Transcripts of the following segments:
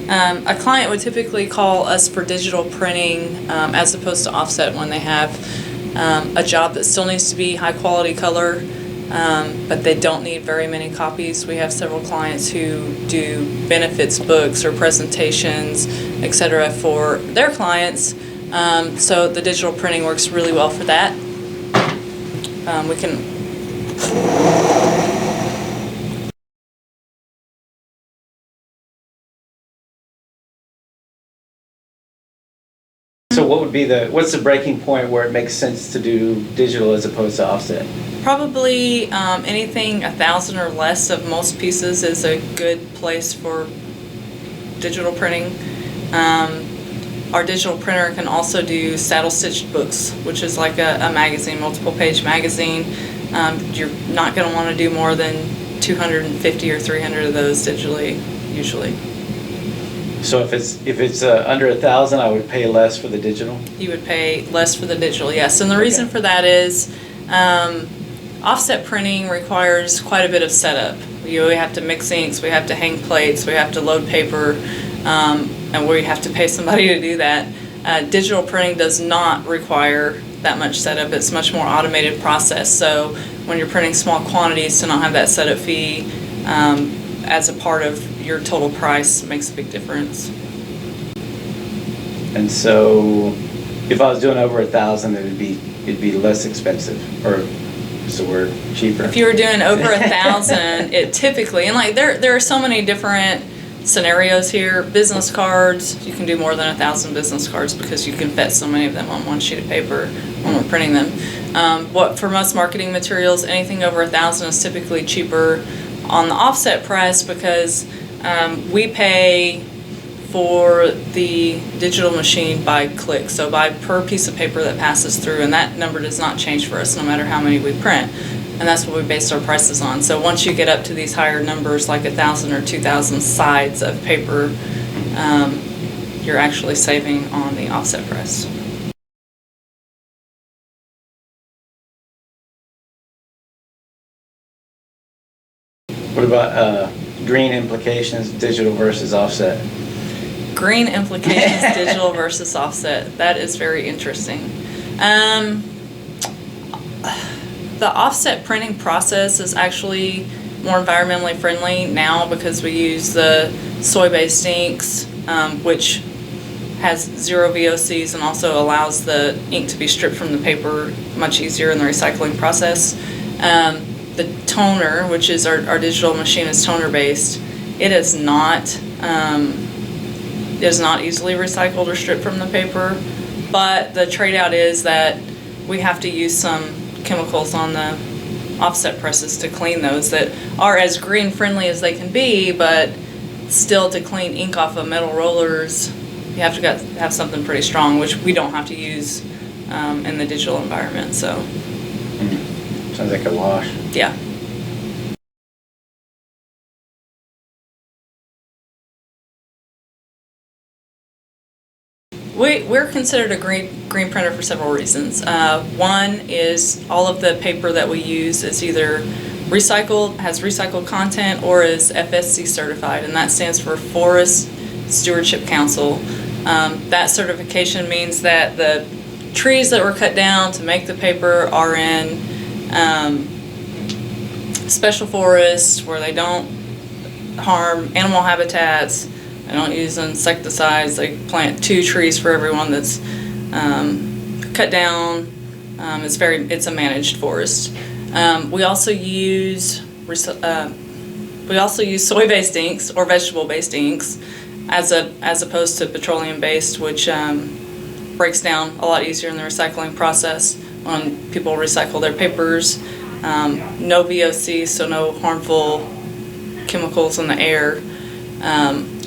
A client would typically call us for digital printing as opposed to offset when they have a job that still needs to be high quality color, but they don't need very many copies. We have several clients who do benefits books or presentations, etc. for their clients, so the digital printing works really well for that. We can So what's the breaking point where it makes sense to do digital as opposed to offset? Probably anything 1,000 or less of most pieces is a good place for digital printing. Our digital printer can also do saddle stitched books, which is like a magazine, multiple page magazine. You're not going to want to do more than 250 or 300 of those digitally, usually. So if it's under 1,000, I would pay less for the digital? You would pay less for the digital, yes. And the reason for that is offset printing requires quite a bit of setup. We have to mix inks, we have to hang plates, we have to load paper, and we have to pay somebody to do that. Digital printing does not require that much setup. It's a much more automated process. So when you're printing small quantities, to not have that setup fee as a part of your total price makes a big difference. And so if I was doing over 1,000, it'd be less expensive, or is the word cheaper? If you were doing over 1,000, it typically, and like there are so many different scenarios here. Business cards, you can do more than 1,000 business cards because you can fit so many of them on one sheet of paper when we're printing them. What for most marketing materials, anything over 1,000 is typically cheaper on the offset price because we pay for the digital machine by click, so by per piece of paper that passes through, and that number does not change for us no matter how many we print, and that's what we based our prices on. So once you get up to these higher numbers, like 1,000 or 2,000 sides of paper, you're actually saving on the offset price. What about green implications, digital versus offset? Green implications, digital versus offset. That is very interesting. The offset printing process is actually more environmentally friendly now because we use the soy-based inks, which has 0 VOCs and also allows the ink to be stripped from the paper much easier in the recycling process. The toner, which is our digital machine, is toner-based. It is not easily recycled or stripped from the paper, but the trade-out is that we have to use some chemicals on the offset presses to clean those that are as green friendly as they can be, but still to clean ink off of metal rollers, you have to have something pretty strong, which we don't have to use in the digital environment. So sounds like a wash. Yeah. We're considered a green printer for several reasons. One is all of the paper that we use is either recycled, has recycled content, or is FSC certified, and that stands for Forest Stewardship Council. That certification means that the trees that were cut down to make the paper are in special forests where they don't harm animal habitats. They don't use insecticides. They plant 2 trees for every one that's cut down. It's a managed forest. We also use soy-based inks or vegetable-based inks as opposed to petroleum-based, which breaks down a lot easier in the recycling process when people recycle their papers. No VOC, so no harmful chemicals in the air.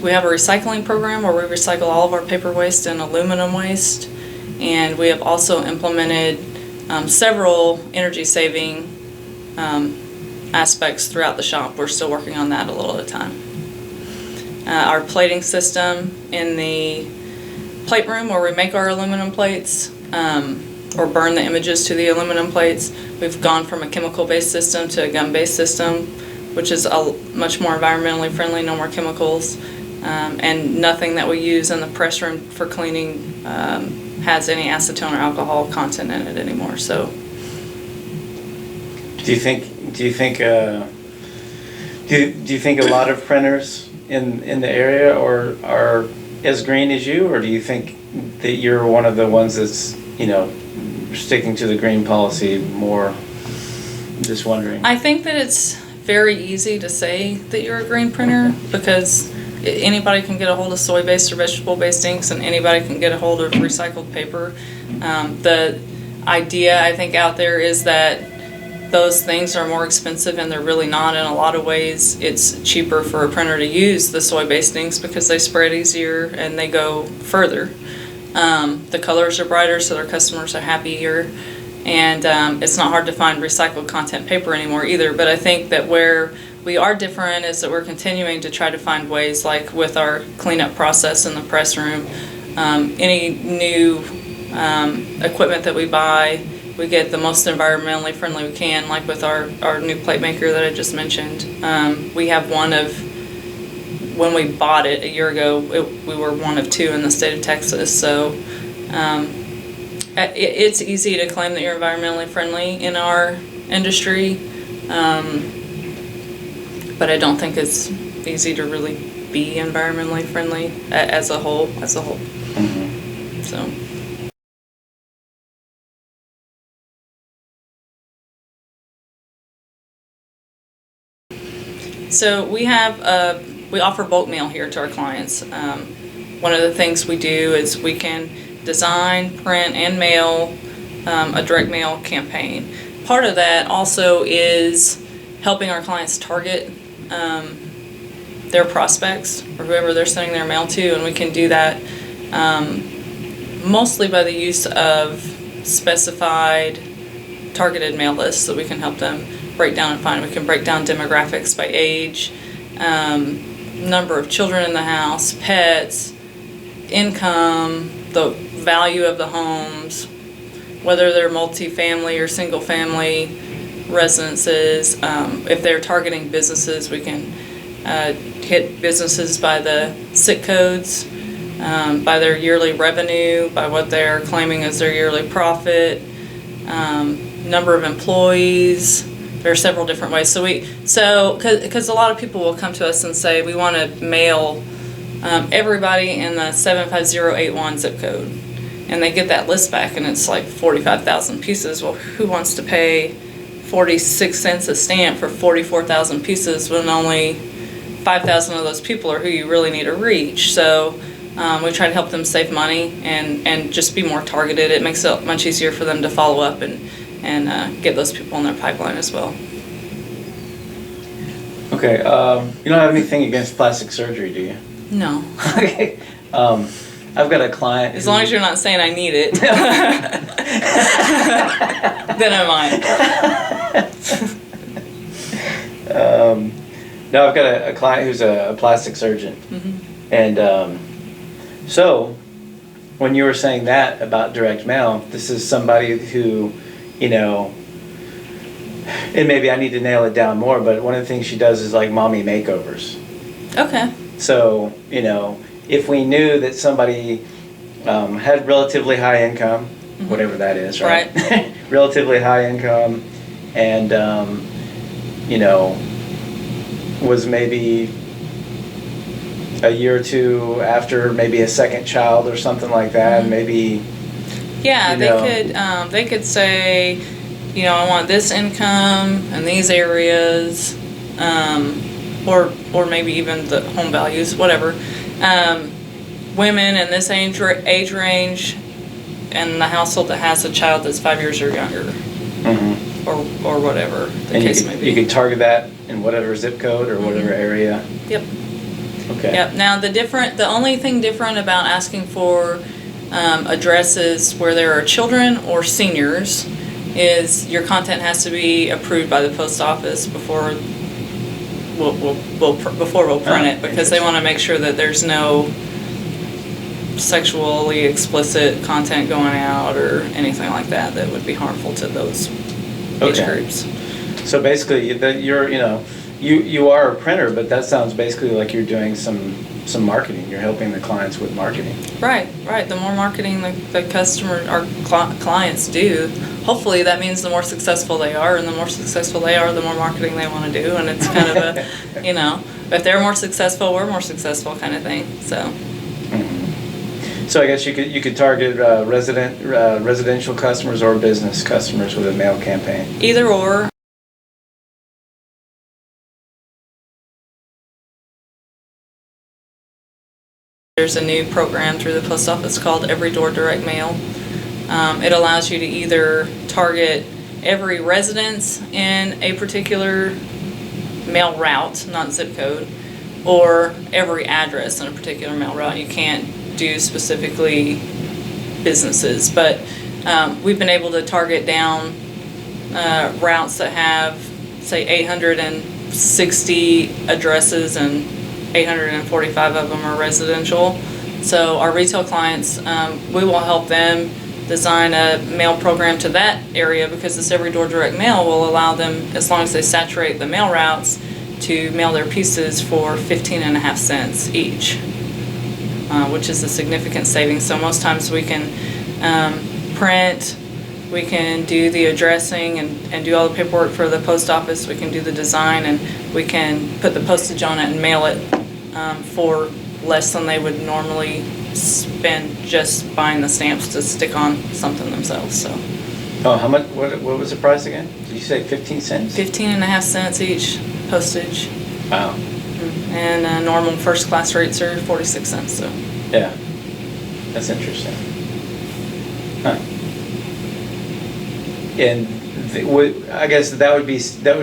We have a recycling program where we recycle all of our paper waste and aluminum waste, and we have also implemented several energy-saving aspects throughout the shop. We're still working on that a little at a time. Our plating system in the plate room where we make our aluminum plates or burn the images to the aluminum plates, we've gone from a chemical-based system to a gum-based system, which is much more environmentally friendly, no more chemicals. And nothing that we use in the press room for cleaning has any acetone or alcohol content in it anymore. So, Do you think a lot of printers in the area are as green as you, or do you think that you're one of the ones that's, sticking to the green policy more? Just wondering. I think that it's very easy to say that you're a green printer because anybody can get a hold of soy-based or vegetable-based inks, and anybody can get a hold of recycled paper. The idea, I think, out there is that those things are more expensive, and they're really not. In a lot of ways, it's cheaper for a printer to use the soy-based inks because they spread easier and they go further. The colors are brighter, so their customers are happier. And it's not hard to find recycled content paper anymore either. But I think that where we are different is that we're continuing to try to find ways, like with our cleanup process in the press room, any new equipment that we buy, we get the most environmentally friendly we can, like with our new plate maker that I just mentioned. We have one of, when we bought it a year ago, we were one of two in the state of Texas. So it's easy to claim that you're environmentally friendly in our industry, but I don't think it's easy to really be environmentally friendly as a whole. Mm-hmm. So. So we offer bulk mail here to our clients. One of the things we do is we can design, print, and mail a direct mail campaign. Part of that also is helping our clients target their prospects or whoever they're sending their mail to, and we can do that mostly by the use of specified targeted mail lists that we can help them break down and find. We can break down demographics by age, number of children in the house, pets, income, the value of the homes, whether they're multi-family or single-family residences. If they're targeting businesses, we can hit businesses by the SIC codes, by their yearly revenue, by what they're claiming as their yearly profit, number of employees. There are several different ways. Because a lot of people will come to us and say, we want to mail everybody in the 75081 zip code. And they get that list back and it's like 45,000 pieces. Well, who wants to pay 46 cents a stamp for 44,000 pieces when only 5,000 of those people are who you really need to reach? So we try to help them save money and just be more targeted. It makes it much easier for them to follow up and get those people in their pipeline as well. Okay, you don't have anything against plastic surgery, do you? No. Okay. I've got a client. As long as you're not saying I need it, then I mind. No, I've got a client who's a plastic surgeon. Mm-hmm. And so when you were saying that about direct mail, this is somebody who, and maybe I need to nail it down more, but one of the things she does is like mommy makeovers. Okay. So, if we knew that somebody had relatively high income, Mm-hmm. whatever that is, right? Right. Relatively high income, and, was maybe a year or two after maybe a second child or something like that, Mm-hmm. maybe. Yeah, they could say, I want this income and these areas, or maybe even the home values, whatever. Women in this age range, and the household that has a child that's 5 years or younger, Mm-hmm. or whatever the And case may be. you could target that in whatever zip code or whatever area. Yep. Okay. Yep. Now the only thing different about asking for addresses where there are children or seniors is your content has to be approved by the post office before we'll print it, because they want to make sure that there's no sexually explicit content going out or anything like that would be harmful to those age Okay. groups. So basically, you're you are a printer, but that sounds basically like you're doing some marketing. You're helping the clients with marketing. Right. The more marketing the customer, our clients do, hopefully that means the more successful they are, and the more successful they are, the more marketing they want to do, and it's kind of a, if they're more successful, we're more successful kind of thing, so. So I guess you could target residential customers or business customers with a mail campaign. Either or. There's a new program through the post office called Every Door Direct Mail. It allows you to either target every residence in a particular mail route, not zip code, or every address in a particular mail route. You can't do specifically businesses, but we've been able to target down routes that have, say, 860 addresses and 845 of them are residential. So our retail clients, we will help them design a mail program to that area, because this Every Door Direct Mail will allow them, as long as they saturate the mail routes, to mail their pieces for 15.5 cents each, which is a significant savings. So most times we can print, we can do the addressing and do all the paperwork for the post office, we can do the design, and we can put the postage on it and mail it for less than they would normally spend just buying the stamps to stick on something themselves. So. Oh, how much? What was the price again? Did you say 15 cents? 15.5 cents each postage. Wow. And normal first class rates are 46 cents. So. Yeah, that's interesting. Huh. And I guess that would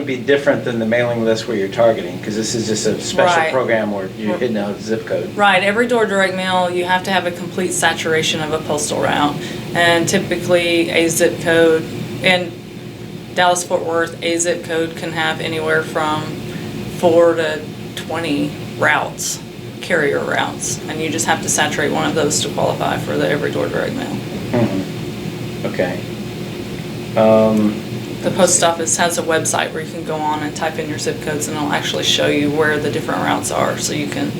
be different than the mailing list where you're targeting, because this is just a special program where you're hitting a zip code. Right. Every Door Direct Mail, you have to have a complete saturation of a postal route, and typically a zip code in Dallas-Fort Worth, a zip code can have anywhere from 4 to 20 routes, carrier routes, and you just have to saturate one of those to qualify for the Every Door Direct Mail. Mm-hmm. Okay. The post office has a website where you can go on and type in your zip codes, and it'll actually show you where the different routes are, so you can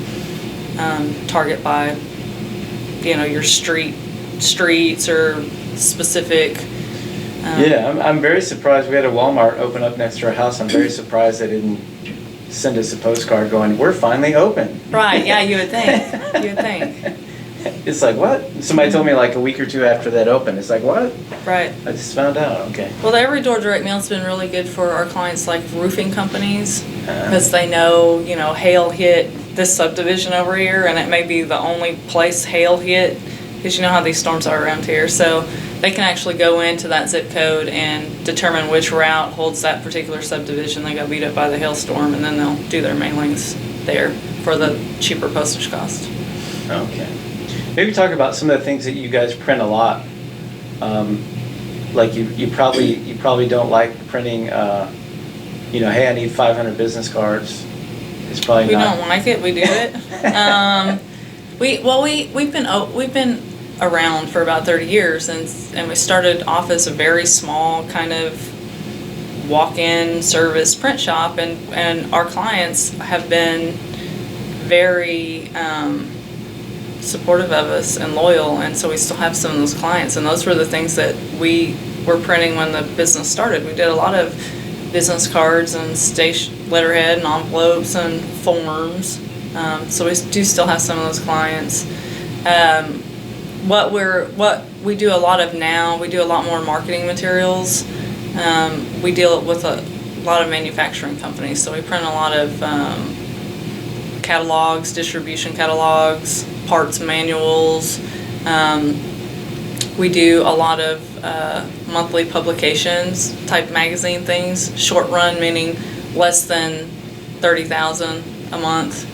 target by, your streets or specific. Yeah, I'm very surprised. We had a Walmart open up next to our house. I'm very surprised they didn't send us a postcard going, "We're finally open." Right, yeah, you would think. You would think. It's like, what? Somebody told me like a week or two after that opened. It's like, what? Right. I just found out. Okay. Well, the Every Door Direct Mail's been really good for our clients, like roofing companies, because they know, hail hit this subdivision over here, and it may be the only place hail hit, because you know how these storms are around here. So they can actually go into that zip code and determine which route holds that particular subdivision. They got beat up by the hailstorm, and then they'll do their mailings there for the cheaper postage cost. Okay. Maybe talk about some of the things that you guys print a lot. Like you probably don't like printing. Hey, I need 500 business cards. It's probably we not. We don't like it. We do it. We've been around for about 30 years, and we started off as a very small kind of walk-in service print shop, and our clients have been very supportive of us and loyal, and so we still have some of those clients, and those were the things that we were printing when the business started. We did a lot of business cards and station letterhead and envelopes and forms, so we do still have some of those clients. What we do a lot of now, we do a lot more marketing materials. We deal with a lot of manufacturing companies, so we print a lot of catalogs, distribution catalogs, parts manuals. We do a lot of monthly publications type magazine things, short run meaning less than 30,000 a month,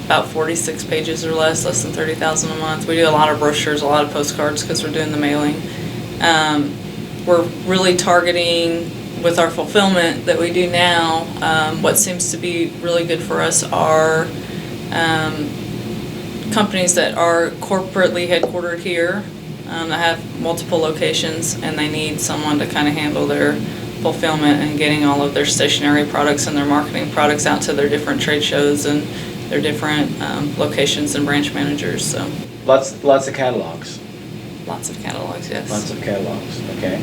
about 46 pages or less than 30,000 a month. We do a lot of brochures, a lot of postcards, because we're doing the mailing. We're really targeting, with our fulfillment that we do now, what seems to be really good for us are companies that are corporately headquartered here, that have multiple locations, and they need someone to kind of handle their fulfillment and getting all of their stationery products and their marketing products out to their different trade shows and their different locations and branch managers. So Lots of catalogs. lots of catalogs, yes. Lots of catalogs, okay.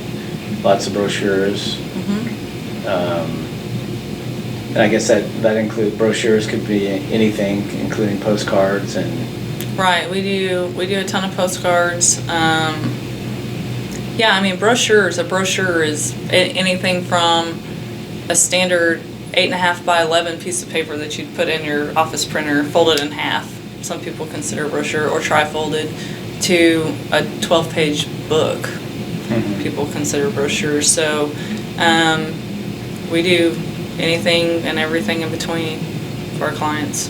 Lots of brochures. And I guess that include brochures, could be anything, including postcards and. Right, we do a ton of postcards. Yeah, I mean brochures. A brochure is anything from a standard 8.5 by 11 piece of paper that you'd put in your office printer, folded in half. Some people consider a brochure, or tri-folded, to a 12-page book. Mhm. People consider brochures. So we do anything and everything in between for our clients.